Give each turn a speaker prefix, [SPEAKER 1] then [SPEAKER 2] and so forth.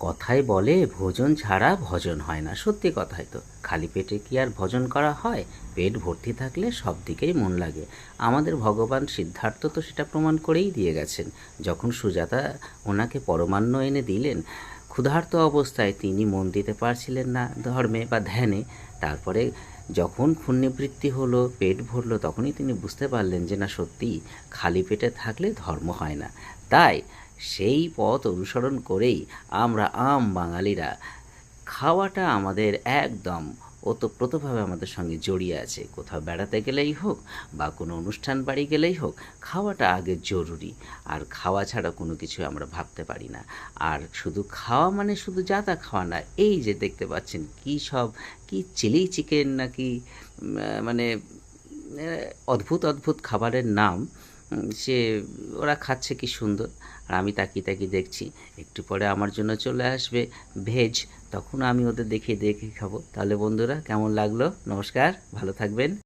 [SPEAKER 1] কথায় বলে ভোজন ছাড়া ভজন হয় না, সত্যি কথাই তো। খালি পেটে কি আর ভজন করা হয়? পেট ভর্তি থাকলে সব দিকেই মন লাগে। আমাদের ভগবান সিদ্ধার্থ তো সেটা প্রমাণ করেই দিয়ে গেছেন। যখন সুজাতা ওনাকে পরমান্ন এনে দিলেন, ক্ষুধার্ত অবস্থায় তিনি মন দিতে পারছিলেন না ধর্মে বা ধ্যানে। তারপরে যখন পুণ্যবৃত্তি হলো, পেট ভরলো, তখনই তিনি বুঝতে পারলেন যে না, সত্যিই খালি পেটে থাকলে ধর্ম হয় না। তাই সেই পথ অনুসরণ করেই আমরা বাঙালিরা খাওয়াটা আমাদের একদম ওতপ্রোতভাবে আমাদের সঙ্গে জড়িয়ে আছে। কোথাও বেড়াতে গেলেই হোক বা কোনো অনুষ্ঠান বাড়ি গেলেই হোক, খাওয়াটা আগে জরুরি। আর খাওয়া ছাড়া কোনো কিছু আমরা ভাবতে পারি না। আর শুধু খাওয়া মানে শুধু যা তা খাওয়া না, এই যে দেখতে পাচ্ছেন কী সব, কি চিলি চিকেন নাকি মানে অদ্ভুত অদ্ভুত খাবারের নাম, সে ওরা খাচ্ছে কি সুন্দর। আর আমি তাকিয়ে তাকিয়ে দেখছি, একটু পরে আমার জন্য চলে আসবে ভেজ, তখন আমি ওদের দেখিয়ে দেখে খাবো। তাহলে বন্ধুরা, কেমন লাগলো? নমস্কার, ভালো থাকবেন।